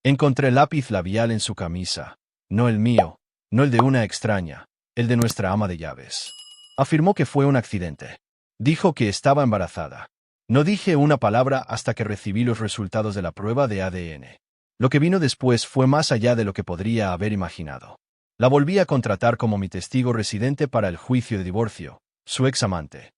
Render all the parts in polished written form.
Encontré lápiz labial en su camisa. No el mío, no el de una extraña, el de nuestra ama de llaves. Afirmó que fue un accidente. Dijo que estaba embarazada. No dije una palabra hasta que recibí los resultados de la prueba de ADN. Lo que vino después fue más allá de lo que podría haber imaginado. La volví a contratar como mi testigo residente para el juicio de divorcio, su ex amante.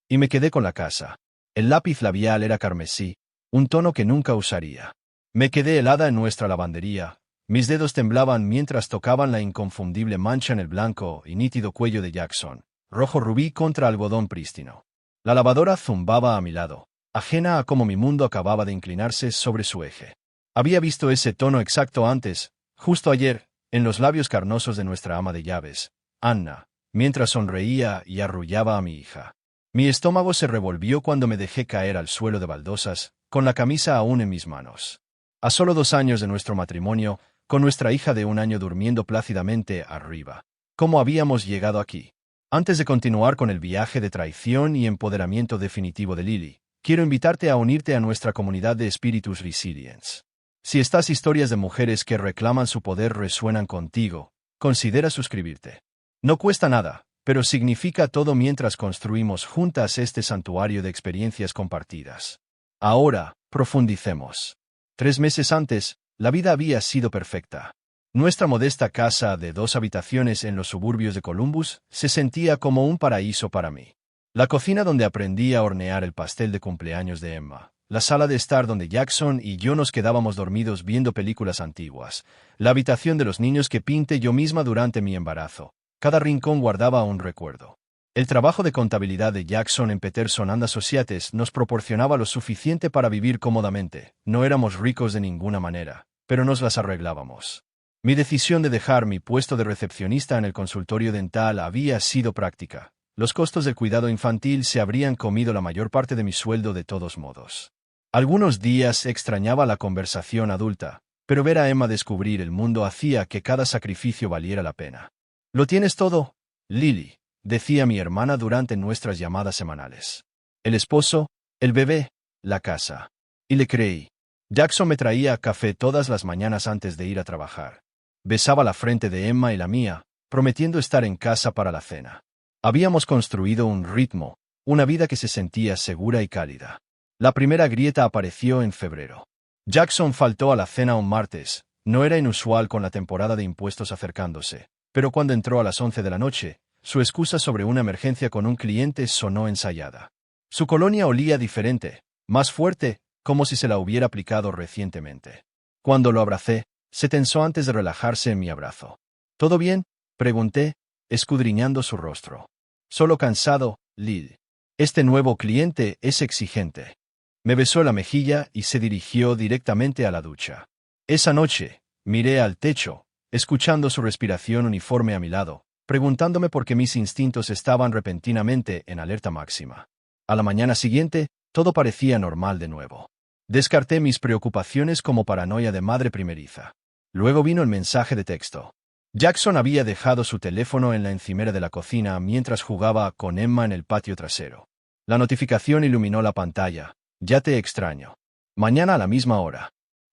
Y me quedé con la casa. El lápiz labial era carmesí, un tono que nunca usaría. Me quedé helada en nuestra lavandería. Mis dedos temblaban mientras tocaban la inconfundible mancha en el blanco y nítido cuello de Jackson, rojo rubí contra algodón prístino. La lavadora zumbaba a mi lado, ajena a cómo mi mundo acababa de inclinarse sobre su eje. Había visto ese tono exacto antes, justo ayer, en los labios carnosos de nuestra ama de llaves, Anna, mientras sonreía y arrullaba a mi hija. Mi estómago se revolvió cuando me dejé caer al suelo de baldosas, con la camisa aún en mis manos. A solo 2 años de nuestro matrimonio, con nuestra hija de 1 año durmiendo plácidamente arriba. ¿Cómo habíamos llegado aquí? Antes de continuar con el viaje de traición y empoderamiento definitivo de Lily, quiero invitarte a unirte a nuestra comunidad de espíritus Resilience. Si estas historias de mujeres que reclaman su poder resuenan contigo, considera suscribirte. No cuesta nada, pero significa todo mientras construimos juntas este santuario de experiencias compartidas. Ahora, profundicemos. 3 meses antes, la vida había sido perfecta. Nuestra modesta casa de 2 habitaciones en los suburbios de Columbus se sentía como un paraíso para mí. La cocina donde aprendí a hornear el pastel de cumpleaños de Emma, la sala de estar donde Jackson y yo nos quedábamos dormidos viendo películas antiguas, la habitación de los niños que pinté yo misma durante mi embarazo. Cada rincón guardaba un recuerdo. El trabajo de contabilidad de Jackson en Peterson and Associates nos proporcionaba lo suficiente para vivir cómodamente. No éramos ricos de ninguna manera, pero nos las arreglábamos. Mi decisión de dejar mi puesto de recepcionista en el consultorio dental había sido práctica. Los costos del cuidado infantil se habrían comido la mayor parte de mi sueldo de todos modos. Algunos días extrañaba la conversación adulta, pero ver a Emma descubrir el mundo hacía que cada sacrificio valiera la pena. ¿Lo tienes todo, Lily?, decía mi hermana durante nuestras llamadas semanales. El esposo, el bebé, la casa. Y le creí. Jackson me traía café todas las mañanas antes de ir a trabajar. Besaba la frente de Emma y la mía, prometiendo estar en casa para la cena. Habíamos construido un ritmo, una vida que se sentía segura y cálida. La primera grieta apareció en febrero. Jackson faltó a la cena un martes. No era inusual con la temporada de impuestos acercándose, pero cuando entró a las 11 de la noche, su excusa sobre una emergencia con un cliente sonó ensayada. Su colonia olía diferente, más fuerte, como si se la hubiera aplicado recientemente. Cuando lo abracé, se tensó antes de relajarse en mi abrazo. ¿Todo bien?, pregunté, escudriñando su rostro. Solo cansado, Lil. Este nuevo cliente es exigente. Me besó la mejilla y se dirigió directamente a la ducha. Esa noche, miré al techo, escuchando su respiración uniforme a mi lado, preguntándome por qué mis instintos estaban repentinamente en alerta máxima. A la mañana siguiente, todo parecía normal de nuevo. Descarté mis preocupaciones como paranoia de madre primeriza. Luego vino el mensaje de texto. Jackson había dejado su teléfono en la encimera de la cocina mientras jugaba con Emma en el patio trasero. La notificación iluminó la pantalla. Ya te extraño. Mañana a la misma hora.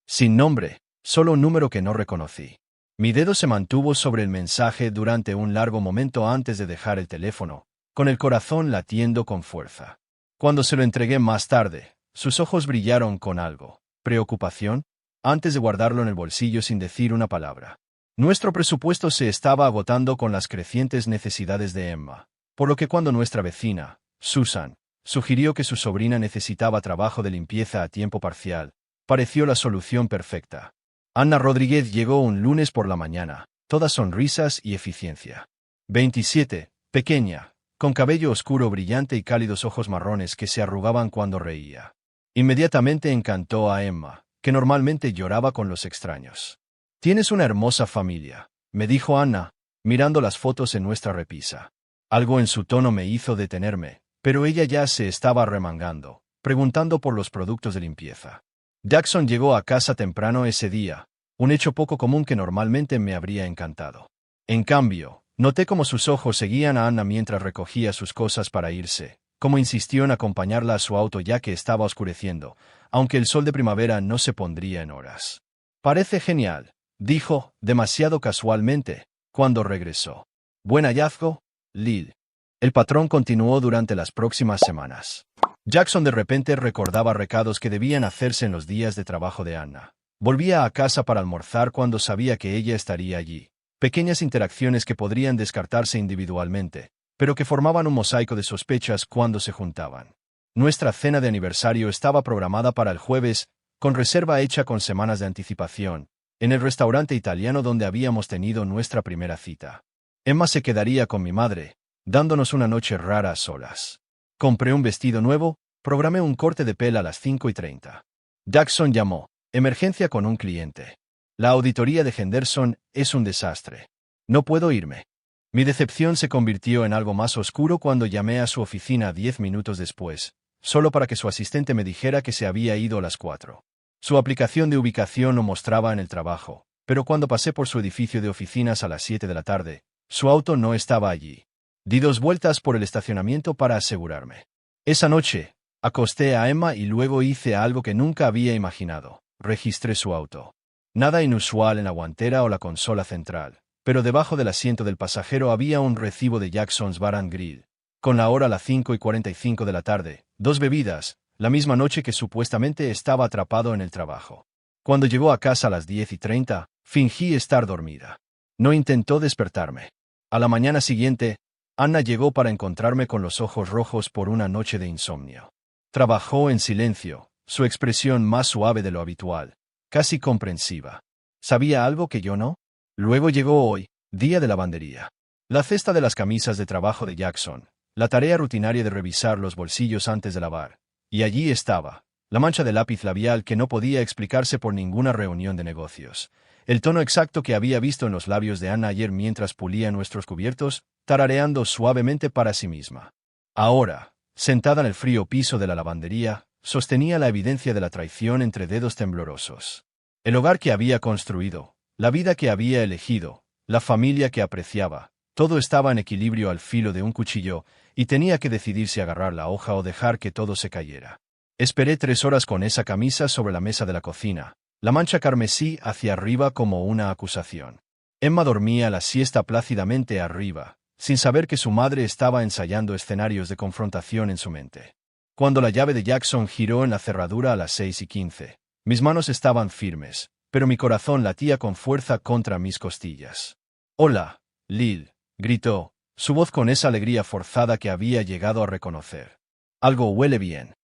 Sin nombre, solo un número que no reconocí. Mi dedo se mantuvo sobre el mensaje durante un largo momento antes de dejar el teléfono, con el corazón latiendo con fuerza. Cuando se lo entregué más tarde, sus ojos brillaron con algo. ¿Preocupación? Antes de guardarlo en el bolsillo sin decir una palabra. Nuestro presupuesto se estaba agotando con las crecientes necesidades de Emma, por lo que cuando nuestra vecina, Susan, sugirió que su sobrina necesitaba trabajo de limpieza a tiempo parcial, pareció la solución perfecta. Anna Rodríguez llegó un lunes por la mañana, toda sonrisas y eficiencia. 27, pequeña, con cabello oscuro brillante y cálidos ojos marrones que se arrugaban cuando reía. Inmediatamente encantó a Emma, que normalmente lloraba con los extraños. «Tienes una hermosa familia», me dijo Anna, mirando las fotos en nuestra repisa. Algo en su tono me hizo detenerme, pero ella ya se estaba remangando, preguntando por los productos de limpieza. Jackson llegó a casa temprano ese día, un hecho poco común que normalmente me habría encantado. En cambio, noté cómo sus ojos seguían a Anna mientras recogía sus cosas para irse, cómo insistió en acompañarla a su auto ya que estaba oscureciendo, aunque el sol de primavera no se pondría en horas. Parece genial, dijo, demasiado casualmente, cuando regresó. Buen hallazgo, Lil. El patrón continuó durante las próximas semanas. Jackson de repente recordaba recados que debían hacerse en los días de trabajo de Anna. Volvía a casa para almorzar cuando sabía que ella estaría allí. Pequeñas interacciones que podrían descartarse individualmente, pero que formaban un mosaico de sospechas cuando se juntaban. Nuestra cena de aniversario estaba programada para el jueves, con reserva hecha con semanas de anticipación, en el restaurante italiano donde habíamos tenido nuestra primera cita. Emma se quedaría con mi madre, dándonos una noche rara a solas. Compré un vestido nuevo, programé un corte de pelo a las 5:30. Jackson llamó. Emergencia con un cliente. La auditoría de Henderson es un desastre. No puedo irme. Mi decepción se convirtió en algo más oscuro cuando llamé a su oficina 10 minutos después, solo para que su asistente me dijera que se había ido a las 4. Su aplicación de ubicación lo mostraba en el trabajo, pero cuando pasé por su edificio de oficinas a las 7 de la tarde, su auto no estaba allí. Di 2 vueltas por el estacionamiento para asegurarme. Esa noche, acosté a Emma y luego hice algo que nunca había imaginado. Registré su auto. Nada inusual en la guantera o la consola central, pero debajo del asiento del pasajero había un recibo de Jackson's Bar and Grill. Con la hora a las 5:45 de la tarde, 2 bebidas, la misma noche que supuestamente estaba atrapado en el trabajo. Cuando llegó a casa a las 10:30, fingí estar dormida. No intentó despertarme. A la mañana siguiente, Anna llegó para encontrarme con los ojos rojos por una noche de insomnio. Trabajó en silencio, su expresión más suave de lo habitual, casi comprensiva. ¿Sabía algo que yo no? Luego llegó hoy, día de lavandería. La cesta de las camisas de trabajo de Jackson, la tarea rutinaria de revisar los bolsillos antes de lavar, y allí estaba, la mancha de lápiz labial que no podía explicarse por ninguna reunión de negocios, el tono exacto que había visto en los labios de Anna ayer mientras pulía nuestros cubiertos, tarareando suavemente para sí misma. Ahora, sentada en el frío piso de la lavandería, sostenía la evidencia de la traición entre dedos temblorosos. El hogar que había construido, la vida que había elegido, la familia que apreciaba, todo estaba en equilibrio al filo de un cuchillo, y tenía que decidir si agarrar la hoja o dejar que todo se cayera. Esperé 3 horas con esa camisa sobre la mesa de la cocina, la mancha carmesí hacia arriba como una acusación. Emma dormía la siesta plácidamente arriba, sin saber que su madre estaba ensayando escenarios de confrontación en su mente. Cuando la llave de Jackson giró en la cerradura a las 6:15, mis manos estaban firmes, pero mi corazón latía con fuerza contra mis costillas. «Hola, Lil», gritó, su voz con esa alegría forzada que había llegado a reconocer. «Algo huele bien».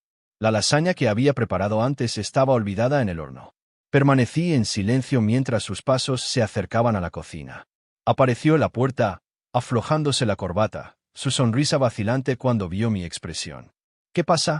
La lasaña que había preparado antes estaba olvidada en el horno. Permanecí en silencio mientras sus pasos se acercaban a la cocina. Apareció en la puerta, aflojándose la corbata, su sonrisa vacilante cuando vio mi expresión. «¿Qué pasa?»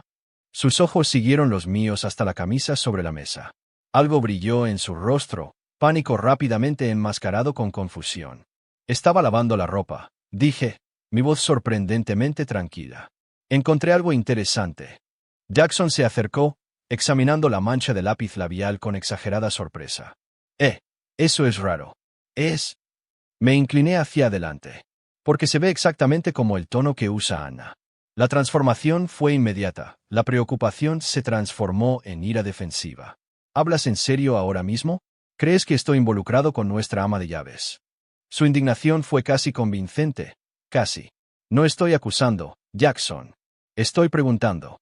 Sus ojos siguieron los míos hasta la camisa sobre la mesa. Algo brilló en su rostro, pánico rápidamente enmascarado con confusión. «Estaba lavando la ropa», dije, mi voz sorprendentemente tranquila. «Encontré algo interesante». Jackson se acercó, examinando la mancha de lápiz labial con exagerada sorpresa. Eso es raro. Es... Me incliné hacia adelante. Porque se ve exactamente como el tono que usa Anna. La transformación fue inmediata. La preocupación se transformó en ira defensiva. ¿Hablas en serio ahora mismo? ¿Crees que estoy involucrado con nuestra ama de llaves? Su indignación fue casi convincente. Casi. No estoy acusando, Jackson. Estoy preguntando.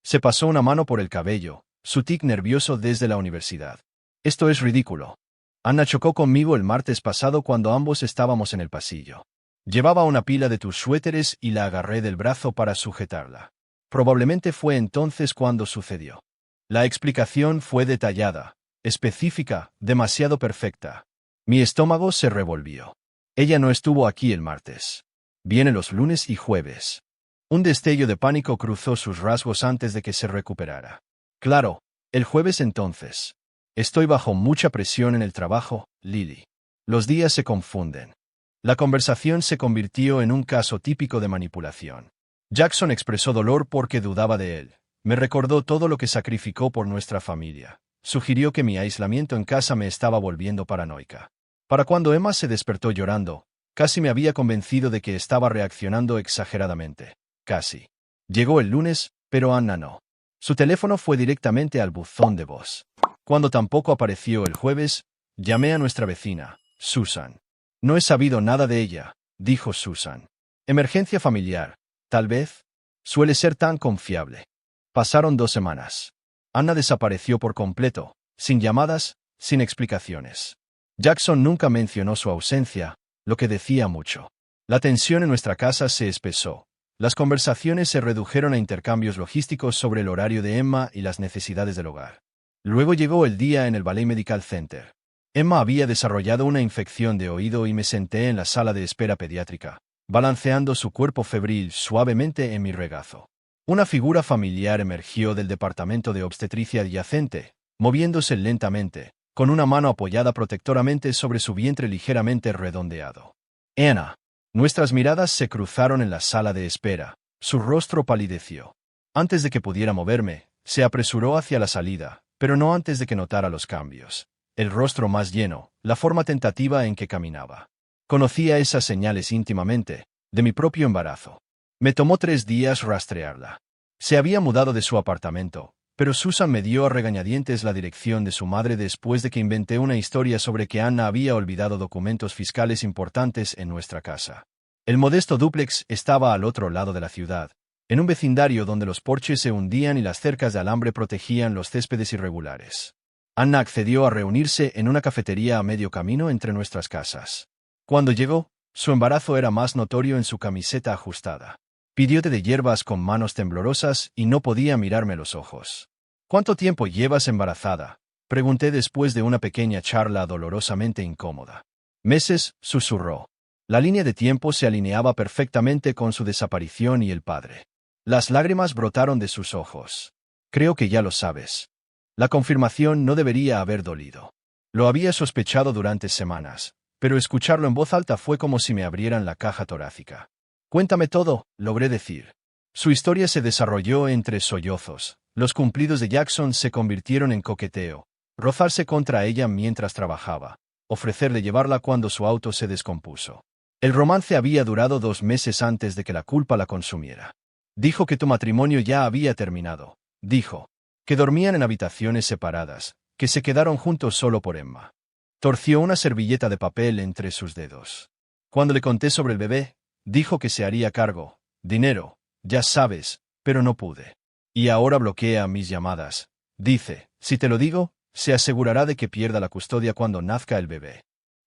Se pasó una mano por el cabello, su tic nervioso desde la universidad. Esto es ridículo. Anna chocó conmigo el martes pasado cuando ambos estábamos en el pasillo. Llevaba una pila de tus suéteres y la agarré del brazo para sujetarla. Probablemente fue entonces cuando sucedió. La explicación fue detallada, específica, demasiado perfecta. Mi estómago se revolvió. Ella no estuvo aquí el martes. Viene los lunes y jueves. Un destello de pánico cruzó sus rasgos antes de que se recuperara. Claro, el jueves entonces. Estoy bajo mucha presión en el trabajo, Lily. Los días se confunden. La conversación se convirtió en un caso típico de manipulación. Jackson expresó dolor porque dudaba de él. Me recordó todo lo que sacrificó por nuestra familia. Sugirió que mi aislamiento en casa me estaba volviendo paranoica. Para cuando Emma se despertó llorando, casi me había convencido de que estaba reaccionando exageradamente. Casi. Llegó el lunes, pero Anna no. Su teléfono fue directamente al buzón de voz. Cuando tampoco apareció el jueves, llamé a nuestra vecina, Susan. No he sabido nada de ella, dijo Susan. Emergencia familiar, tal vez. Suele ser tan confiable. Pasaron 2 semanas. Anna desapareció por completo, sin llamadas, sin explicaciones. Jackson nunca mencionó su ausencia, lo que decía mucho. La tensión en nuestra casa se espesó. Las conversaciones se redujeron a intercambios logísticos sobre el horario de Emma y las necesidades del hogar. Luego llegó el día en el Valley Medical Center. Emma había desarrollado una infección de oído y me senté en la sala de espera pediátrica, balanceando su cuerpo febril suavemente en mi regazo. Una figura familiar emergió del departamento de obstetricia adyacente, moviéndose lentamente, con una mano apoyada protectoramente sobre su vientre ligeramente redondeado. Anna. Nuestras miradas se cruzaron en la sala de espera. Su rostro palideció. Antes de que pudiera moverme, se apresuró hacia la salida, pero no antes de que notara los cambios. El rostro más lleno, la forma tentativa en que caminaba. Conocía esas señales íntimamente, de mi propio embarazo. Me tomó 3 días rastrearla. Se había mudado de su apartamento, pero Susan me dio a regañadientes la dirección de su madre después de que inventé una historia sobre que Anna había olvidado documentos fiscales importantes en nuestra casa. El modesto dúplex estaba al otro lado de la ciudad, en un vecindario donde los porches se hundían y las cercas de alambre protegían los céspedes irregulares. Anna accedió a reunirse en una cafetería a medio camino entre nuestras casas. Cuando llegó, su embarazo era más notorio en su camiseta ajustada. Pidió té de hierbas con manos temblorosas y no podía mirarme a los ojos. ¿Cuánto tiempo llevas embarazada?, pregunté después de una pequeña charla dolorosamente incómoda. Meses, susurró. La línea de tiempo se alineaba perfectamente con su desaparición y el padre. Las lágrimas brotaron de sus ojos. Creo que ya lo sabes. La confirmación no debería haber dolido. Lo había sospechado durante semanas, pero escucharlo en voz alta fue como si me abrieran la caja torácica. Cuéntame todo, logré decir. Su historia se desarrolló entre sollozos. Los cumplidos de Jackson se convirtieron en coqueteo, rozarse contra ella mientras trabajaba, ofrecerle llevarla cuando su auto se descompuso. El romance había durado 2 meses antes de que la culpa la consumiera. Dijo que tu matrimonio ya había terminado. Dijo que dormían en habitaciones separadas, que se quedaron juntos solo por Emma. Torció una servilleta de papel entre sus dedos. Cuando le conté sobre el bebé, dijo que se haría cargo. Dinero, ya sabes, pero no pude. Y ahora bloquea mis llamadas. Dice, si te lo digo, se asegurará de que pierda la custodia cuando nazca el bebé.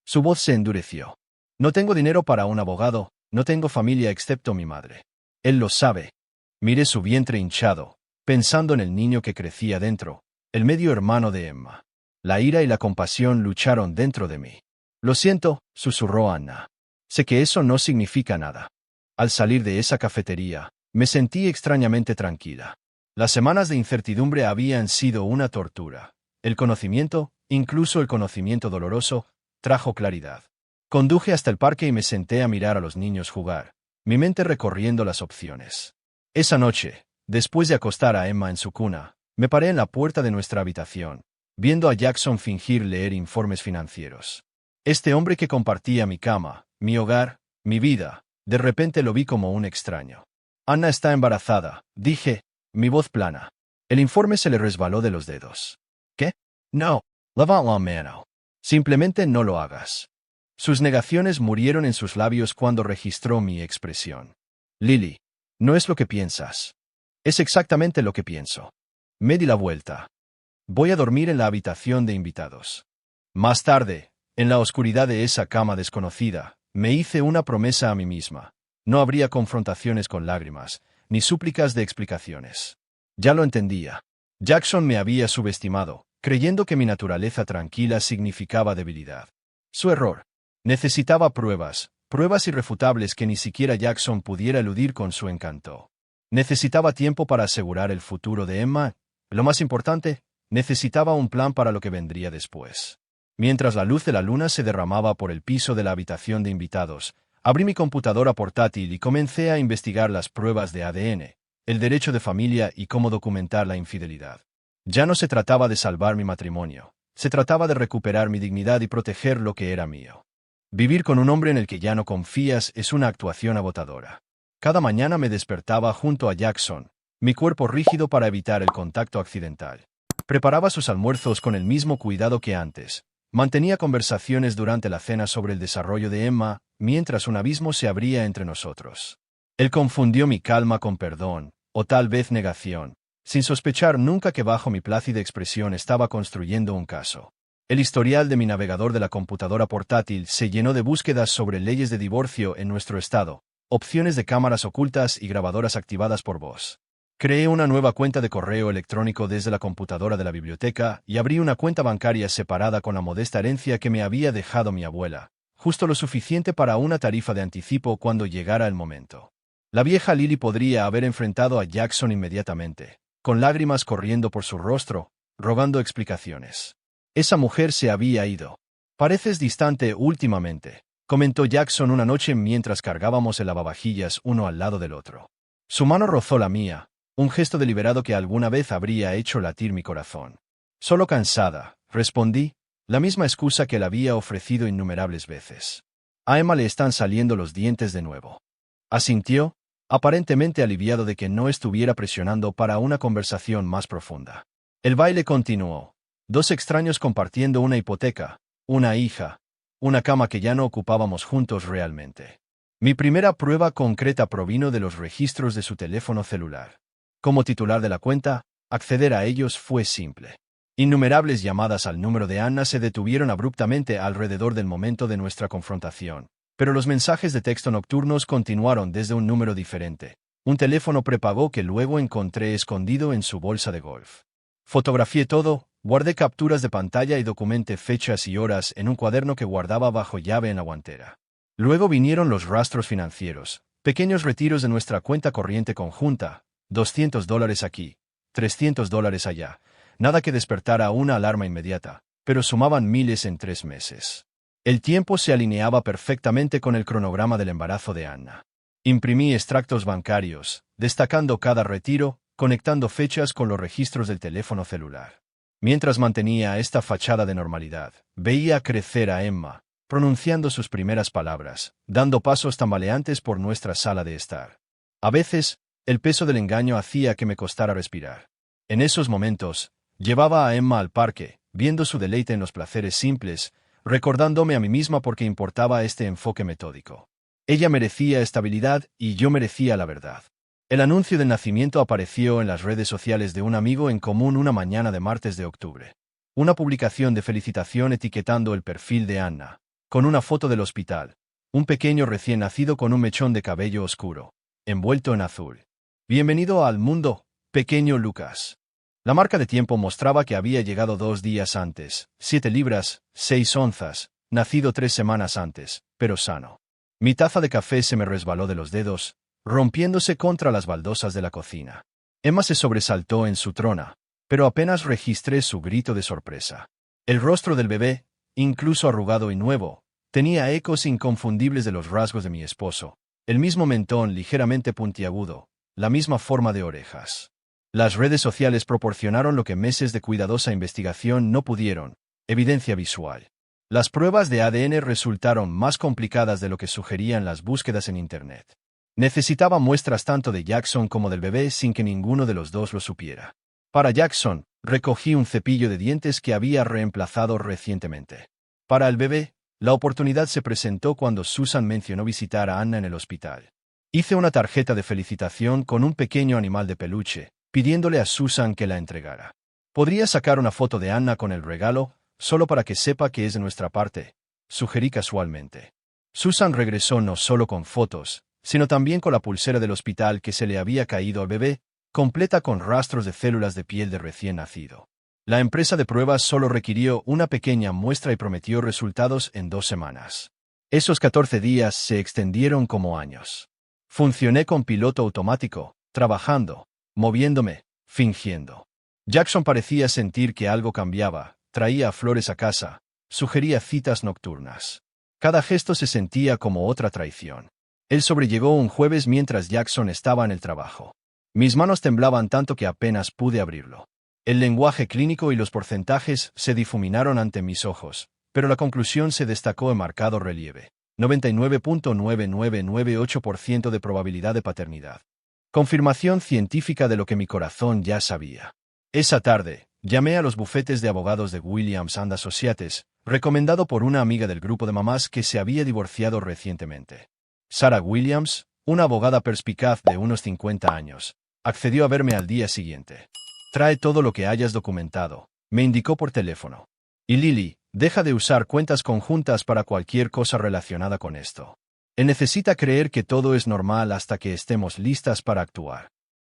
Su voz se endureció. No tengo dinero para un abogado, no tengo familia excepto mi madre. Él lo sabe. Miré su vientre hinchado, pensando en el niño que crecía dentro, el medio hermano de Emma. La ira y la compasión lucharon dentro de mí. Lo siento, susurró Anna. Sé que eso no significa nada. Al salir de esa cafetería, me sentí extrañamente tranquila. Las semanas de incertidumbre habían sido una tortura. El conocimiento, incluso el conocimiento doloroso, trajo claridad. Conduje hasta el parque y me senté a mirar a los niños jugar, mi mente recorriendo las opciones. Esa noche, después de acostar a Emma en su cuna, me paré en la puerta de nuestra habitación, viendo a Jackson fingir leer informes financieros. Este hombre que compartía mi cama, mi hogar, mi vida, de repente lo vi como un extraño. Anna está embarazada, dije, mi voz plana. El informe se le resbaló de los dedos. ¿Qué? No. Levanta la mano. Simplemente no lo hagas. Sus negaciones murieron en sus labios cuando registró mi expresión. Lily, no es lo que piensas. Es exactamente lo que pienso. Me di la vuelta. Voy a dormir en la habitación de invitados. Más tarde, en la oscuridad de esa cama desconocida, me hice una promesa a mí misma. No habría confrontaciones con lágrimas, ni súplicas de explicaciones. Ya lo entendía. Jackson me había subestimado, creyendo que mi naturaleza tranquila significaba debilidad. Su error. Necesitaba pruebas, pruebas irrefutables que ni siquiera Jackson pudiera eludir con su encanto. Necesitaba tiempo para asegurar el futuro de Emma. Lo más importante, necesitaba un plan para lo que vendría después. Mientras la luz de la luna se derramaba por el piso de la habitación de invitados, abrí mi computadora portátil y comencé a investigar las pruebas de ADN, el derecho de familia y cómo documentar la infidelidad. Ya no se trataba de salvar mi matrimonio, se trataba de recuperar mi dignidad y proteger lo que era mío. Vivir con un hombre en el que ya no confías es una actuación agotadora. Cada mañana me despertaba junto a Jackson, mi cuerpo rígido para evitar el contacto accidental. Preparaba sus almuerzos con el mismo cuidado que antes. Mantenía conversaciones durante la cena sobre el desarrollo de Emma, mientras un abismo se abría entre nosotros. Él confundió mi calma con perdón, o tal vez negación, sin sospechar nunca que bajo mi plácida expresión estaba construyendo un caso. El historial de mi navegador de la computadora portátil se llenó de búsquedas sobre leyes de divorcio en nuestro estado, opciones de cámaras ocultas y grabadoras activadas por voz. Creé una nueva cuenta de correo electrónico desde la computadora de la biblioteca y abrí una cuenta bancaria separada con la modesta herencia que me había dejado mi abuela, justo lo suficiente para una tarifa de anticipo cuando llegara el momento. La vieja Lily podría haber enfrentado a Jackson inmediatamente, con lágrimas corriendo por su rostro, rogando explicaciones. Esa mujer se había ido. Pareces distante últimamente, comentó Jackson una noche mientras cargábamos el lavavajillas uno al lado del otro. Su mano rozó la mía, un gesto deliberado que alguna vez habría hecho latir mi corazón. Solo cansada, respondí, la misma excusa que le había ofrecido innumerables veces. A Emma le están saliendo los dientes de nuevo. Asintió, aparentemente aliviado de que no estuviera presionando para una conversación más profunda. El baile continuó. Dos extraños compartiendo una hipoteca, una hija, una cama que ya no ocupábamos juntos realmente. Mi primera prueba concreta provino de los registros de su teléfono celular. Como titular de la cuenta, acceder a ellos fue simple. Innumerables llamadas al número de Anna se detuvieron abruptamente alrededor del momento de nuestra confrontación, pero los mensajes de texto nocturnos continuaron desde un número diferente, un teléfono prepago que luego encontré escondido en su bolsa de golf. Fotografié todo. Guardé capturas de pantalla y documenté fechas y horas en un cuaderno que guardaba bajo llave en la guantera. Luego vinieron los rastros financieros, pequeños retiros de nuestra cuenta corriente conjunta, $200 aquí, $300 allá, nada que despertara una alarma inmediata, pero sumaban miles en 3 meses. El tiempo se alineaba perfectamente con el cronograma del embarazo de Anna. Imprimí extractos bancarios, destacando cada retiro, conectando fechas con los registros del teléfono celular. Mientras mantenía esta fachada de normalidad, veía crecer a Emma, pronunciando sus primeras palabras, dando pasos tambaleantes por nuestra sala de estar. A veces, el peso del engaño hacía que me costara respirar. En esos momentos, llevaba a Emma al parque, viendo su deleite en los placeres simples, recordándome a mí misma por qué importaba este enfoque metódico. Ella merecía estabilidad y yo merecía la verdad. El anuncio del nacimiento apareció en las redes sociales de un amigo en común una mañana de martes de octubre. Una publicación de felicitación etiquetando el perfil de Anna, con una foto del hospital, un pequeño recién nacido con un mechón de cabello oscuro, envuelto en azul. Bienvenido al mundo, pequeño Lucas. La marca de tiempo mostraba que había llegado 2 días antes, 7 libras, 6 onzas, nacido 3 semanas antes, pero sano. Mi taza de café se me resbaló de los dedos, rompiéndose contra las baldosas de la cocina. Emma se sobresaltó en su trona, pero apenas registré su grito de sorpresa. El rostro del bebé, incluso arrugado y nuevo, tenía ecos inconfundibles de los rasgos de mi esposo, el mismo mentón ligeramente puntiagudo, la misma forma de orejas. Las redes sociales proporcionaron lo que meses de cuidadosa investigación no pudieron, evidencia visual. Las pruebas de ADN resultaron más complicadas de lo que sugerían las búsquedas en Internet. Necesitaba muestras tanto de Jackson como del bebé sin que ninguno de los dos lo supiera. Para Jackson, recogí un cepillo de dientes que había reemplazado recientemente. Para el bebé, la oportunidad se presentó cuando Susan mencionó visitar a Anna en el hospital. Hice una tarjeta de felicitación con un pequeño animal de peluche, pidiéndole a Susan que la entregara. ¿Podría sacar una foto de Anna con el regalo, solo para que sepa que es de nuestra parte?, sugerí casualmente. Susan regresó no solo con fotos, sino también con la pulsera del hospital que se le había caído al bebé, completa con rastros de células de piel de recién nacido. La empresa de pruebas solo requirió una pequeña muestra y prometió resultados en 2 semanas. Esos 14 días se extendieron como años. Funcioné con piloto automático, trabajando, moviéndome, fingiendo. Jackson parecía sentir que algo cambiaba, traía flores a casa, sugería citas nocturnas. Cada gesto se sentía como otra traición. Él sobrellevó un jueves mientras Jackson estaba en el trabajo. Mis manos temblaban tanto que apenas pude abrirlo. El lenguaje clínico y los porcentajes se difuminaron ante mis ojos, pero la conclusión se destacó en marcado relieve. 99.9998% de probabilidad de paternidad. Confirmación científica de lo que mi corazón ya sabía. Esa tarde, Llamé a los bufetes de abogados de Williams and Associates, recomendado por una amiga del grupo de mamás que se había divorciado recientemente. Sarah Williams, una abogada perspicaz de unos 50 años, accedió a verme al día siguiente. Trae todo lo que hayas documentado, me indicó por teléfono. Y Lily, deja de usar cuentas conjuntas para cualquier cosa relacionada con esto. Él necesita creer que todo es normal hasta que estemos listas para actuar.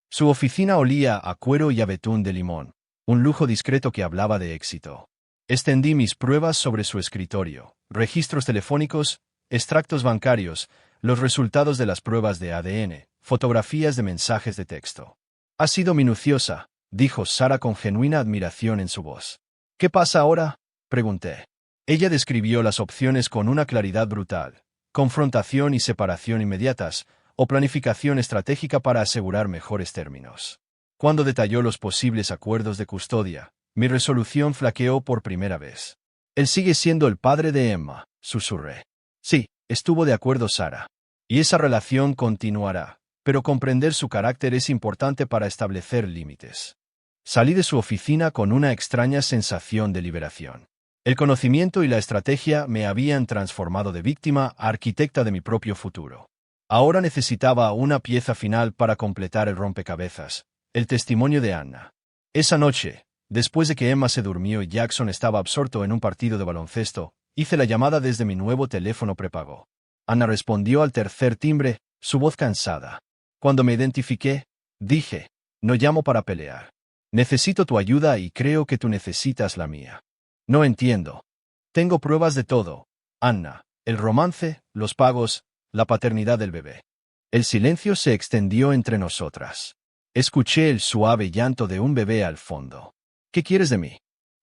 Su oficina olía a cuero y a betún de limón, un lujo discreto que hablaba de éxito. Extendí mis pruebas sobre su escritorio, registros telefónicos, extractos bancarios, los resultados de las pruebas de ADN, fotografías de mensajes de texto. Ha sido minuciosa, dijo Sarah con genuina admiración en su voz. ¿Qué pasa ahora?, pregunté. Ella describió las opciones con una claridad brutal: confrontación y separación inmediatas, o planificación estratégica para asegurar mejores términos. Cuando detalló los posibles acuerdos de custodia, mi resolución flaqueó por primera vez. Él sigue siendo el padre de Emma, susurré. Sí, estuvo de acuerdo Sarah. Y esa relación continuará, pero comprender su carácter es importante para establecer límites. Salí de su oficina con una extraña sensación de liberación. El conocimiento y la estrategia me habían transformado de víctima a arquitecta de mi propio futuro. Ahora necesitaba una pieza final para completar el rompecabezas: el testimonio de Anna. Esa noche, después de que Emma se durmió y Jackson estaba absorto en un partido de baloncesto, hice la llamada desde mi nuevo teléfono prepago. Anna respondió al tercer timbre, su voz cansada. Cuando me identifiqué, dije: no llamo para pelear. Necesito tu ayuda y creo que tú necesitas la mía. No entiendo. Tengo pruebas de todo, Anna: el romance, los pagos, la paternidad del bebé. El silencio se extendió entre nosotras. Escuché el suave llanto de un bebé al fondo. ¿Qué quieres de mí?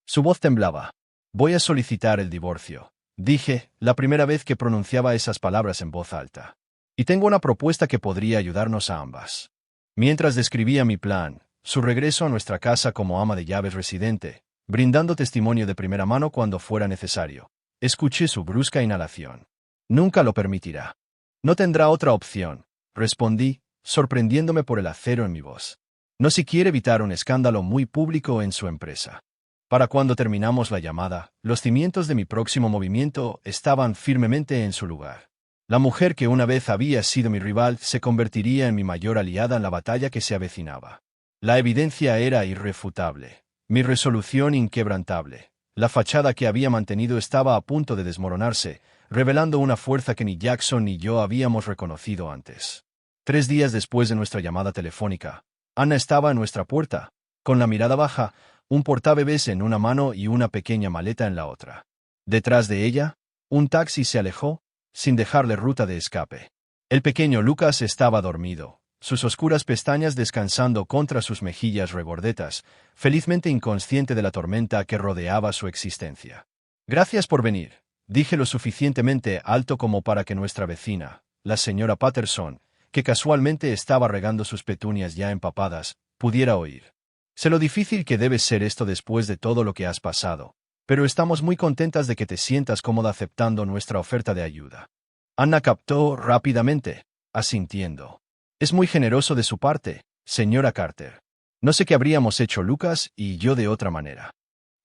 Su voz temblaba. Voy a solicitar el divorcio, dije, la primera vez que pronunciaba esas palabras en voz alta. Y tengo una propuesta que podría ayudarnos a ambas. Mientras describía mi plan, su regreso a nuestra casa como ama de llaves residente, brindando testimonio de primera mano cuando fuera necesario, escuché su brusca inhalación. Nunca lo permitirá. No tendrá otra opción, respondí, sorprendiéndome por el acero en mi voz. No si quiere evitar un escándalo muy público en su empresa. Para cuando terminamos la llamada, los cimientos de mi próximo movimiento estaban firmemente en su lugar. La mujer que una vez había sido mi rival se convertiría en mi mayor aliada en la batalla que se avecinaba. La evidencia era irrefutable, mi resolución inquebrantable. La fachada que había mantenido estaba a punto de desmoronarse, revelando una fuerza que ni Jackson ni yo habíamos reconocido antes. 3 días después de nuestra llamada telefónica, Anna estaba en nuestra puerta, con la mirada baja, un portabebés en una mano y una pequeña maleta en la otra. Detrás de ella, un taxi se alejó, sin dejarle ruta de escape. El pequeño Lucas estaba dormido, sus oscuras pestañas descansando contra sus mejillas regordetas, felizmente inconsciente de la tormenta que rodeaba su existencia. Gracias por venir, dije lo suficientemente alto como para que nuestra vecina, la señora Patterson, que casualmente estaba regando sus petunias ya empapadas, pudiera oír. Sé lo difícil que debe ser esto después de todo lo que has pasado, pero estamos muy contentas de que te sientas cómoda aceptando nuestra oferta de ayuda. Anna captó rápidamente, asintiendo. Es muy generoso de su parte, señora Carter. No sé qué habríamos hecho Lucas y yo de otra manera.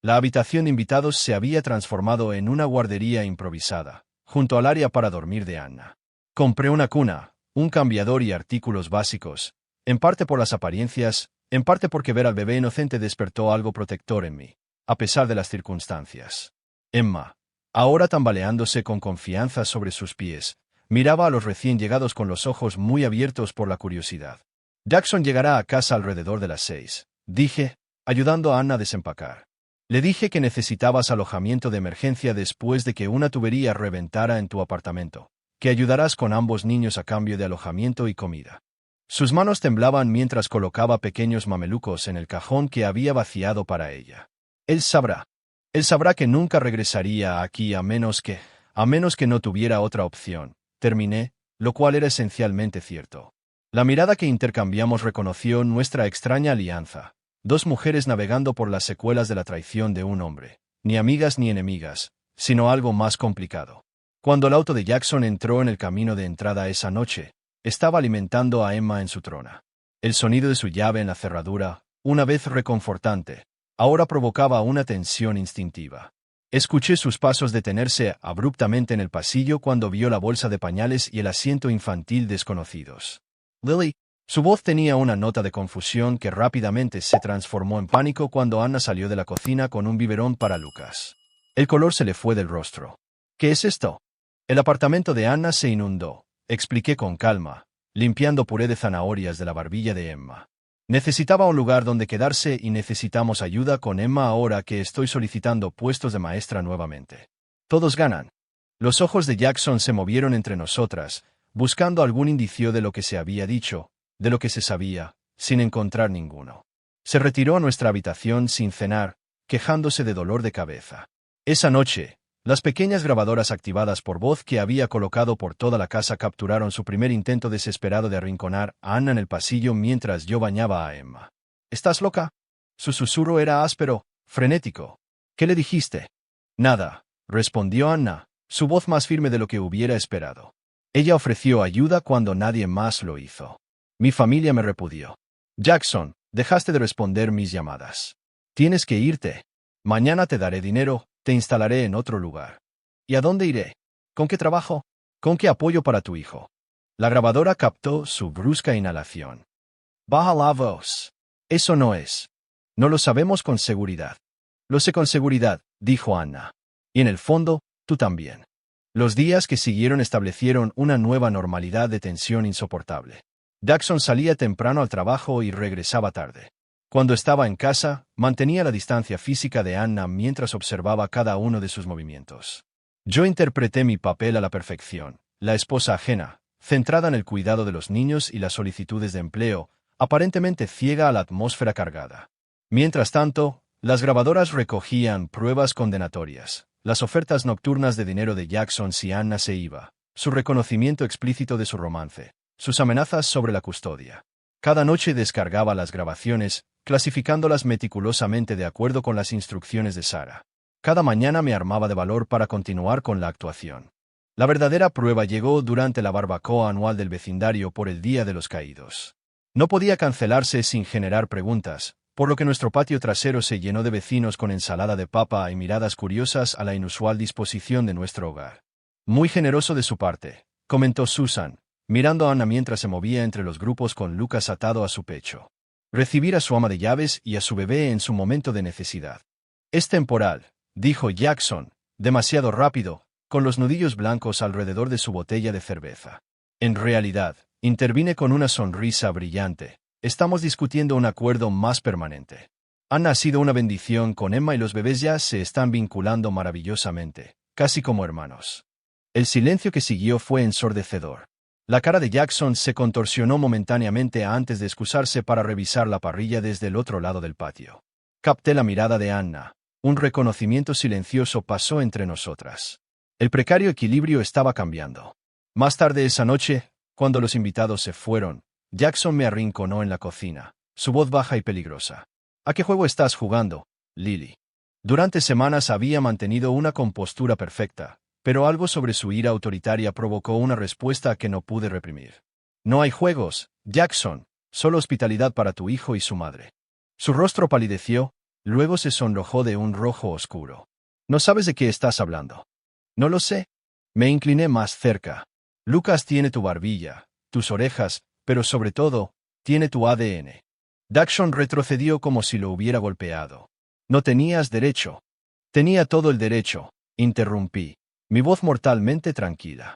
La habitación de invitados se había transformado en una guardería improvisada, junto al área para dormir de Anna. Compré una cuna, un cambiador y artículos básicos, en parte por las apariencias, en parte porque ver al bebé inocente despertó algo protector en mí, a pesar de las circunstancias. Emma, ahora tambaleándose con confianza sobre sus pies, miraba a los recién llegados con los ojos muy abiertos por la curiosidad. Jackson llegará a casa alrededor de las 6, dije, ayudando a Anna a desempacar. Le dije que necesitabas alojamiento de emergencia después de que una tubería reventara en tu apartamento, que ayudarás con ambos niños a cambio de alojamiento y comida. Sus manos temblaban mientras colocaba pequeños mamelucos en el cajón que había vaciado para ella. Él sabrá que nunca regresaría aquí a menos que no tuviera otra opción, terminé, lo cual era esencialmente cierto. La mirada que intercambiamos reconoció nuestra extraña alianza, 2 mujeres navegando por las secuelas de la traición de un hombre, ni amigas ni enemigas, sino algo más complicado. Cuando el auto de Jackson entró en el camino de entrada esa noche, estaba alimentando a Emma en su trona. El sonido de su llave en la cerradura, una vez reconfortante, ahora provocaba una tensión instintiva. Escuché sus pasos detenerse abruptamente en el pasillo cuando vio la bolsa de pañales y el asiento infantil desconocidos. Lily. Su voz tenía una nota de confusión que rápidamente se transformó en pánico cuando Anna salió de la cocina con un biberón para Lucas. El color se le fue del rostro. ¿Qué es esto? El apartamento de Anna se inundó, expliqué con calma, limpiando puré de zanahorias de la barbilla de Emma. Necesitaba un lugar donde quedarse y necesitamos ayuda con Emma ahora que estoy solicitando puestos de maestra nuevamente. Todos ganan. Los ojos de Jackson se movieron entre nosotras, buscando algún indicio de lo que se había dicho, de lo que se sabía, sin encontrar ninguno. Se retiró a nuestra habitación sin cenar, quejándose de dolor de cabeza. Esa noche, las pequeñas grabadoras activadas por voz que había colocado por toda la casa capturaron su primer intento desesperado de arrinconar a Anna en el pasillo mientras yo bañaba a Emma. ¿Estás loca? Su susurro era áspero, frenético. ¿Qué le dijiste? Nada, respondió Anna, su voz más firme de lo que hubiera esperado. Ella ofreció ayuda cuando nadie más lo hizo. Mi familia me repudió. Jackson, dejaste de responder mis llamadas. Tienes que irte. Mañana te daré dinero, te instalaré en otro lugar. ¿Y a dónde iré? ¿Con qué trabajo? ¿Con qué apoyo para tu hijo? La grabadora captó su brusca inhalación. Baja la voz. Eso no es. No lo sabemos con seguridad. Lo sé con seguridad, dijo Anna. Y en el fondo, tú también. Los días que siguieron establecieron una nueva normalidad de tensión insoportable. Jackson salía temprano al trabajo y regresaba tarde. Cuando estaba en casa, mantenía la distancia física de Anna mientras observaba cada uno de sus movimientos. Yo interpreté mi papel a la perfección, la esposa ajena, centrada en el cuidado de los niños y las solicitudes de empleo, aparentemente ciega a la atmósfera cargada. Mientras tanto, las grabadoras recogían pruebas condenatorias, las ofertas nocturnas de dinero de Jackson si Anna se iba, su reconocimiento explícito de su romance, sus amenazas sobre la custodia. Cada noche descargaba las grabaciones, clasificándolas meticulosamente de acuerdo con las instrucciones de Sarah. Cada mañana me armaba de valor para continuar con la actuación. La verdadera prueba llegó durante la barbacoa anual del vecindario por el Día de los Caídos. No podía cancelarse sin generar preguntas, por lo que nuestro patio trasero se llenó de vecinos con ensalada de papa y miradas curiosas a la inusual disposición de nuestro hogar. Muy generoso de su parte, comentó Susan, mirando a Anna mientras se movía entre los grupos con Lucas atado a su pecho. Recibir a su ama de llaves y a su bebé en su momento de necesidad. Es temporal, dijo Jackson, demasiado rápido, con los nudillos blancos alrededor de su botella de cerveza. En realidad, intervine con una sonrisa brillante. Estamos discutiendo un acuerdo más permanente. Anna ha sido una bendición con Emma y los bebés ya se están vinculando maravillosamente, casi como hermanos. El silencio que siguió fue ensordecedor. La cara de Jackson se contorsionó momentáneamente antes de excusarse para revisar la parrilla desde el otro lado del patio. Capté la mirada de Anna. Un reconocimiento silencioso pasó entre nosotras. El precario equilibrio estaba cambiando. Más tarde esa noche, cuando los invitados se fueron, Jackson me arrinconó en la cocina, su voz baja y peligrosa. ¿A qué juego estás jugando, Lily? Durante semanas había mantenido una compostura perfecta, pero algo sobre su ira autoritaria provocó una respuesta que no pude reprimir. No hay juegos, Jackson, solo hospitalidad para tu hijo y su madre. Su rostro palideció, luego se sonrojó de un rojo oscuro. ¿No sabes de qué estás hablando? No lo sé. Me incliné más cerca. Lucas tiene tu barbilla, tus orejas, pero sobre todo, tiene tu ADN. Jackson retrocedió como si lo hubiera golpeado. No tenías derecho. Tenía todo el derecho, interrumpí, mi voz mortalmente tranquila.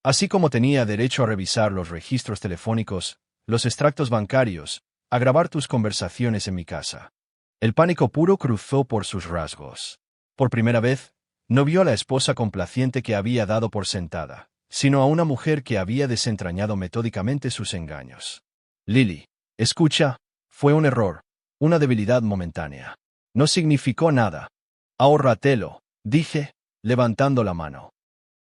Así como tenía derecho a revisar los registros telefónicos, los extractos bancarios, a grabar tus conversaciones en mi casa. El pánico puro cruzó por sus rasgos. Por primera vez, no vio a la esposa complaciente que había dado por sentada, sino a una mujer que había desentrañado metódicamente sus engaños. Lily, escucha, fue un error, una debilidad momentánea. No significó nada. Ahórratelo, dije, levantando la mano.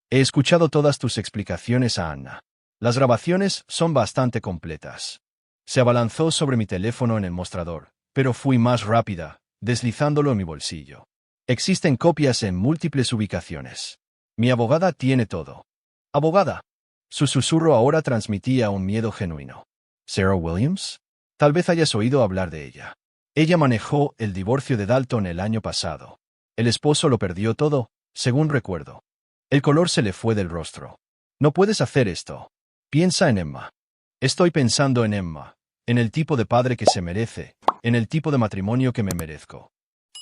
He escuchado todas tus explicaciones a Anna. Las grabaciones son bastante completas. Se abalanzó sobre mi teléfono en el mostrador, pero fui más rápida, deslizándolo en mi bolsillo. Existen copias en múltiples ubicaciones. Mi abogada tiene todo. ¿Abogada? Su susurro ahora transmitía un miedo genuino. ¿Sarah Williams? Tal vez hayas oído hablar de ella. Ella manejó el divorcio de Dalton el año pasado. El esposo lo perdió todo, según recuerdo. El color se le fue del rostro. No puedes hacer esto. Piensa en Emma. Estoy pensando en Emma, en el tipo de padre que se merece, en el tipo de matrimonio que me merezco.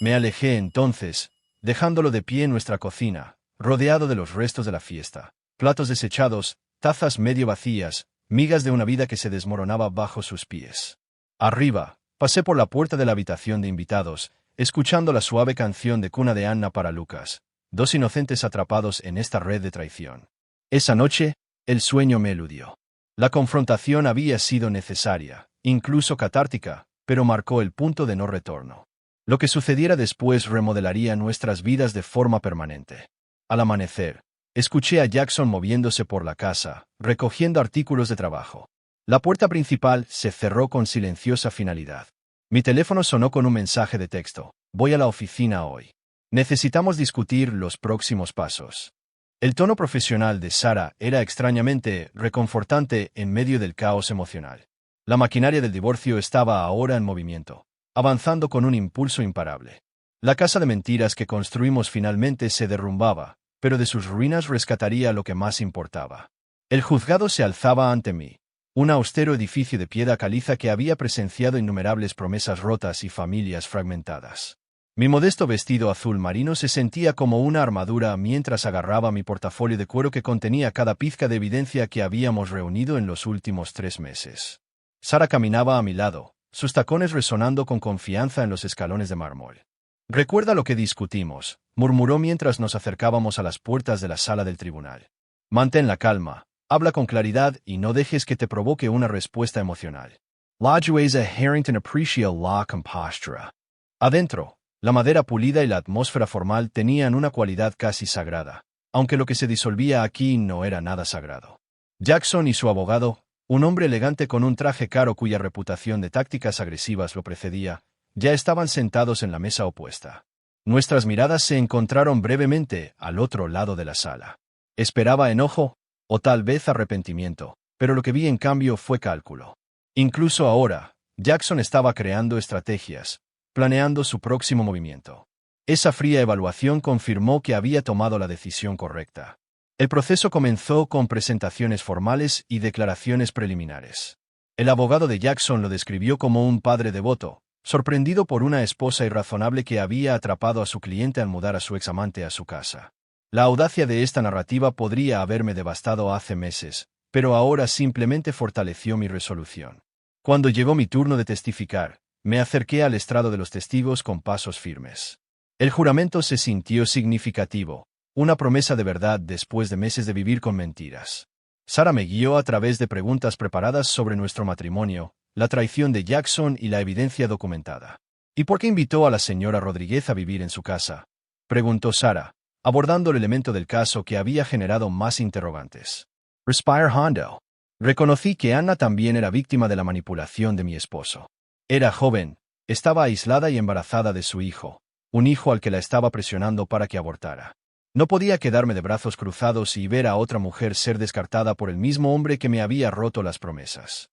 Me alejé entonces, dejándolo de pie en nuestra cocina, rodeado de los restos de la fiesta, platos desechados, tazas medio vacías, migas de una vida que se desmoronaba bajo sus pies. Arriba, pasé por la puerta de la habitación de invitados, escuchando la suave canción de cuna de Anna para Lucas, dos inocentes atrapados en esta red de traición. Esa noche, el sueño me eludió. La confrontación había sido necesaria, incluso catártica, pero marcó el punto de no retorno. Lo que sucediera después remodelaría nuestras vidas de forma permanente. Al amanecer, escuché a Jackson moviéndose por la casa, recogiendo artículos de trabajo. La puerta principal se cerró con silenciosa finalidad. Mi teléfono sonó con un mensaje de texto. Voy a la oficina hoy. Necesitamos discutir los próximos pasos. El tono profesional de Sarah era extrañamente reconfortante en medio del caos emocional. La maquinaria del divorcio estaba ahora en movimiento, avanzando con un impulso imparable. La casa de mentiras que construimos finalmente se derrumbaba, pero de sus ruinas rescataría lo que más importaba. El juzgado se alzaba ante mí, un austero edificio de piedra caliza que había presenciado innumerables promesas rotas y familias fragmentadas. Mi modesto vestido azul marino se sentía como una armadura mientras agarraba mi portafolio de cuero que contenía cada pizca de evidencia que habíamos reunido en los últimos 3 meses. Sarah caminaba a mi lado, sus tacones resonando con confianza en los escalones de mármol. «Recuerda lo que discutimos», murmuró mientras nos acercábamos a las puertas de la sala del tribunal. «Mantén la calma, habla con claridad y no dejes que te provoque una respuesta emocional». La jueza Harrington aprecia la compostura. Adentro, la madera pulida y la atmósfera formal tenían una cualidad casi sagrada, aunque lo que se disolvía aquí no era nada sagrado. Jackson y su abogado, un hombre elegante con un traje caro cuya reputación de tácticas agresivas lo precedía, ya estaban sentados en la mesa opuesta. Nuestras miradas se encontraron brevemente al otro lado de la sala. Esperaba enojo, o tal vez arrepentimiento, pero lo que vi en cambio fue cálculo. Incluso ahora, Jackson estaba creando estrategias, planeando su próximo movimiento. Esa fría evaluación confirmó que había tomado la decisión correcta. El proceso comenzó con presentaciones formales y declaraciones preliminares. El abogado de Jackson lo describió como un padre devoto, sorprendido por una esposa irrazonable que había atrapado a su cliente al mudar a su examante a su casa. La audacia de esta narrativa podría haberme devastado hace meses, pero ahora simplemente fortaleció mi resolución. Cuando llegó mi turno de testificar, me acerqué al estrado de los testigos con pasos firmes. El juramento se sintió significativo, una promesa de verdad después de meses de vivir con mentiras. Sarah me guió a través de preguntas preparadas sobre nuestro matrimonio, la traición de Jackson y la evidencia documentada. ¿Y por qué invitó a la señora Rodríguez a vivir en su casa?, preguntó Sarah, abordando el elemento del caso que había generado más interrogantes. Respire hondo. Reconocí que Anna también era víctima de la manipulación de mi esposo. Era joven, estaba aislada y embarazada de su hijo, un hijo al que la estaba presionando para que abortara. No podía quedarme de brazos cruzados y ver a otra mujer ser descartada por el mismo hombre que me había roto las promesas.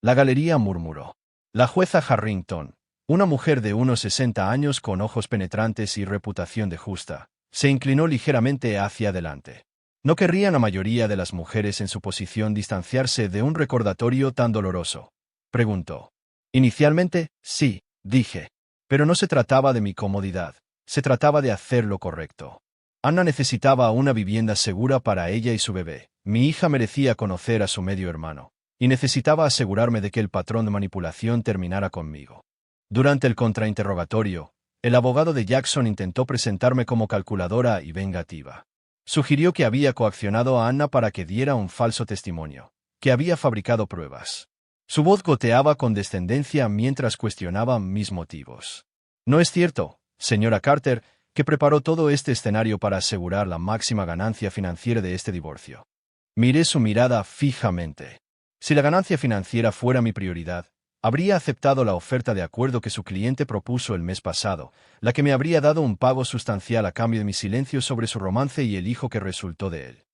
La galería murmuró. La jueza Harrington, una mujer de unos 60 años con ojos penetrantes y reputación de justa, se inclinó ligeramente hacia adelante. ¿No querrían la mayoría de las mujeres en su posición distanciarse de un recordatorio tan doloroso?, preguntó. Inicialmente, sí, dije. Pero no se trataba de mi comodidad, se trataba de hacer lo correcto. Anna necesitaba una vivienda segura para ella y su bebé. Mi hija merecía conocer a su medio hermano, y necesitaba asegurarme de que el patrón de manipulación terminara conmigo. Durante el contrainterrogatorio, el abogado de Jackson intentó presentarme como calculadora y vengativa. Sugirió que había coaccionado a Anna para que diera un falso testimonio, que había fabricado pruebas. Su voz goteaba con descendencia mientras cuestionaba mis motivos. No es cierto, señora Carter, que preparó todo este escenario para asegurar la máxima ganancia financiera de este divorcio. Miré su mirada fijamente. Si la ganancia financiera fuera mi prioridad, habría aceptado la oferta de acuerdo que su cliente propuso el mes pasado, la que me habría dado un pago sustancial a cambio de mi silencio sobre su romance y el hijo que resultó de él.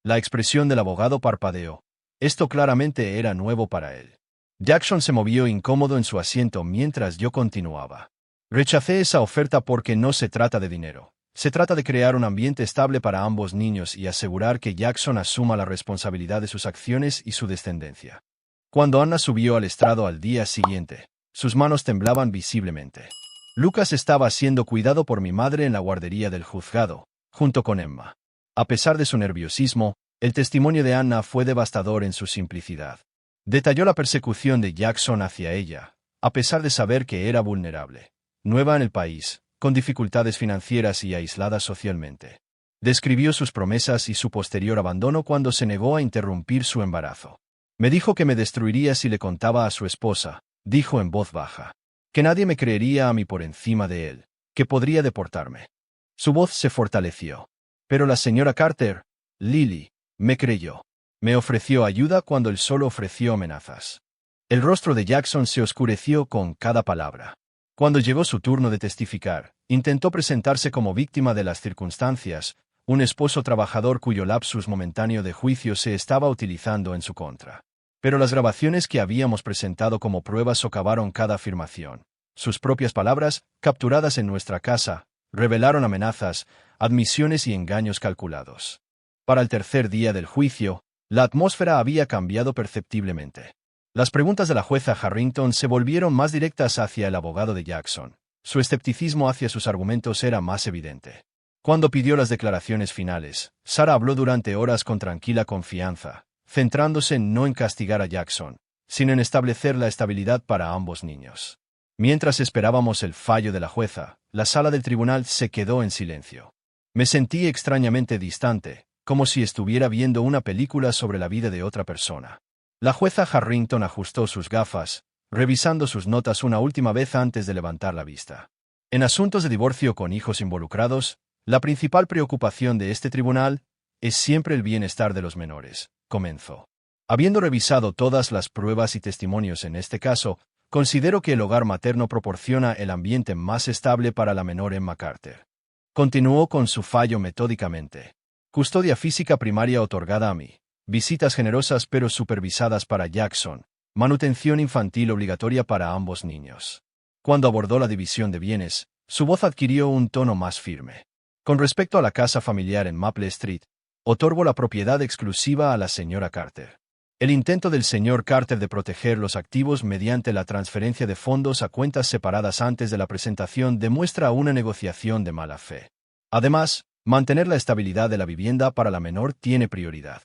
La expresión del abogado parpadeó. Esto claramente era nuevo para él. Jackson se movió incómodo en su asiento mientras yo continuaba. Rechacé esa oferta porque no se trata de dinero. Se trata de crear un ambiente estable para ambos niños y asegurar que Jackson asuma la responsabilidad de sus acciones y su descendencia. Cuando Anna subió al estrado al día siguiente, sus manos temblaban visiblemente. Lucas estaba siendo cuidado por mi madre en la guardería del juzgado, junto con Emma. A pesar de su nerviosismo, el testimonio de Anna fue devastador en su simplicidad. Detalló la persecución de Jackson hacia ella, a pesar de saber que era vulnerable, nueva en el país, con dificultades financieras y aislada socialmente. Describió sus promesas y su posterior abandono cuando se negó a interrumpir su embarazo. Me dijo que me destruiría si le contaba a su esposa, dijo en voz baja. Que nadie me creería a mí por encima de él, que podría deportarme. Su voz se fortaleció. Pero la señora Carter, Lily, me creyó. Me ofreció ayuda cuando él solo ofreció amenazas. El rostro de Jackson se oscureció con cada palabra. Cuando llegó su turno de testificar, intentó presentarse como víctima de las circunstancias, un esposo trabajador cuyo lapsus momentáneo de juicio se estaba utilizando en su contra. Pero las grabaciones que habíamos presentado como pruebas socavaron cada afirmación. Sus propias palabras, capturadas en nuestra casa, revelaron amenazas, admisiones y engaños calculados. Para el tercer día del juicio, la atmósfera había cambiado perceptiblemente. Las preguntas de la jueza Harrington se volvieron más directas hacia el abogado de Jackson. Su escepticismo hacia sus argumentos era más evidente. Cuando pidió las declaraciones finales, Sarah habló durante horas con tranquila confianza, centrándose no en castigar a Jackson, sino en establecer la estabilidad para ambos niños. Mientras esperábamos el fallo de la jueza, la sala del tribunal se quedó en silencio. Me sentí extrañamente distante, como si estuviera viendo una película sobre la vida de otra persona. La jueza Harrington ajustó sus gafas, revisando sus notas una última vez antes de levantar la vista. En asuntos de divorcio con hijos involucrados, la principal preocupación de este tribunal es siempre el bienestar de los menores, comenzó. Habiendo revisado todas las pruebas y testimonios en este caso, considero que el hogar materno proporciona el ambiente más estable para la menor Emma Carter. Continuó con su fallo metódicamente. Custodia física primaria otorgada a mí. Visitas generosas pero supervisadas para Jackson. Manutención infantil obligatoria para ambos niños. Cuando abordó la división de bienes, su voz adquirió un tono más firme. Con respecto a la casa familiar en Maple Street, otorgo la propiedad exclusiva a la señora Carter. El intento del señor Carter de proteger los activos mediante la transferencia de fondos a cuentas separadas antes de la presentación demuestra una negociación de mala fe. Además, mantener la estabilidad de la vivienda para la menor tiene prioridad.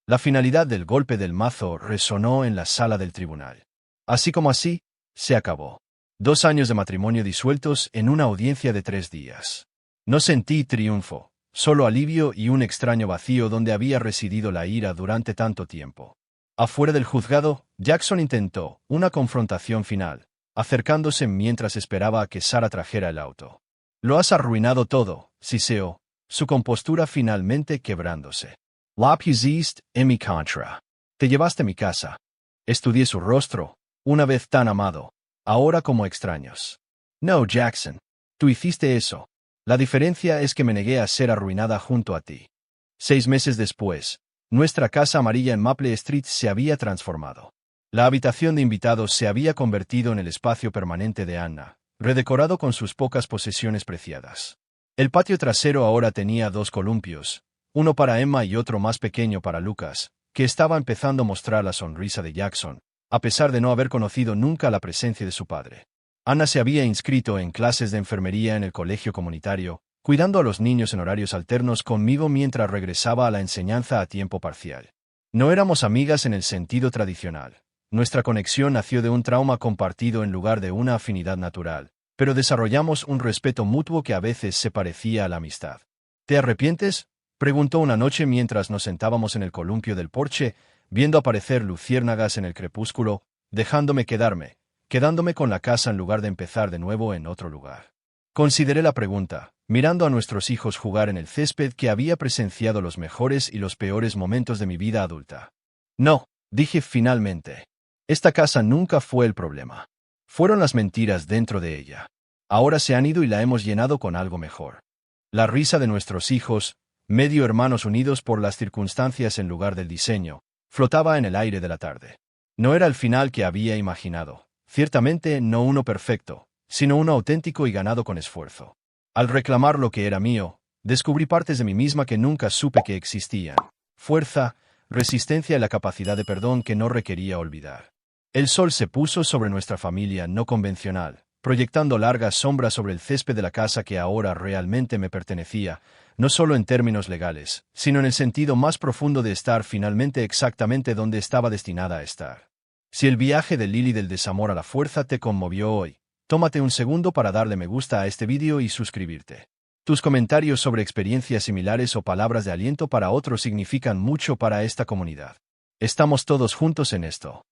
La finalidad del golpe del mazo resonó en la sala del tribunal. Así como así, se acabó. 2 años de matrimonio disueltos en una audiencia de 3 días. No sentí triunfo, solo alivio y un extraño vacío donde había residido la ira durante tanto tiempo. Afuera del juzgado, Jackson intentó una confrontación final, acercándose mientras esperaba a que Sarah trajera el auto. Lo has arruinado todo, siseó, su compostura finalmente quebrándose. La pusiste en mi contra. Te llevaste a mi casa. Estudié su rostro, una vez tan amado, ahora como extraños. No, Jackson. Tú hiciste eso. La diferencia es que me negué a ser arruinada junto a ti. 6 meses después, nuestra casa amarilla en Maple Street se había transformado. La habitación de invitados se había convertido en el espacio permanente de Anna, redecorado con sus pocas posesiones preciadas. El patio trasero ahora tenía 2 columpios, uno para Emma y otro más pequeño para Lucas, que estaba empezando a mostrar la sonrisa de Jackson, a pesar de no haber conocido nunca la presencia de su padre. Anna se había inscrito en clases de enfermería en el colegio comunitario, cuidando a los niños en horarios alternos conmigo mientras regresaba a la enseñanza a tiempo parcial. No éramos amigas en el sentido tradicional. Nuestra conexión nació de un trauma compartido en lugar de una afinidad natural, pero desarrollamos un respeto mutuo que a veces se parecía a la amistad. ¿Te arrepientes?, preguntó una noche mientras nos sentábamos en el columpio del porche, viendo aparecer luciérnagas en el crepúsculo, quedándome con la casa en lugar de empezar de nuevo en otro lugar. Consideré la pregunta, mirando a nuestros hijos jugar en el césped que había presenciado los mejores y los peores momentos de mi vida adulta. No, dije finalmente. Esta casa nunca fue el problema. Fueron las mentiras dentro de ella. Ahora se han ido y la hemos llenado con algo mejor. La risa de nuestros hijos, medio hermanos unidos por las circunstancias en lugar del diseño, flotaba en el aire de la tarde. No era el final que había imaginado. Ciertamente no uno perfecto, sino uno auténtico y ganado con esfuerzo. Al reclamar lo que era mío, descubrí partes de mí misma que nunca supe que existían. Fuerza, resistencia y la capacidad de perdón que no requería olvidar. El sol se puso sobre nuestra familia no convencional, proyectando largas sombras sobre el césped de la casa que ahora realmente me pertenecía, no solo en términos legales, sino en el sentido más profundo de estar finalmente exactamente donde estaba destinada a estar. Si el viaje de Lily del desamor a la fuerza te conmovió hoy, tómate un segundo para darle me gusta a este vídeo y suscribirte. Tus comentarios sobre experiencias similares o palabras de aliento para otros significan mucho para esta comunidad. Estamos todos juntos en esto.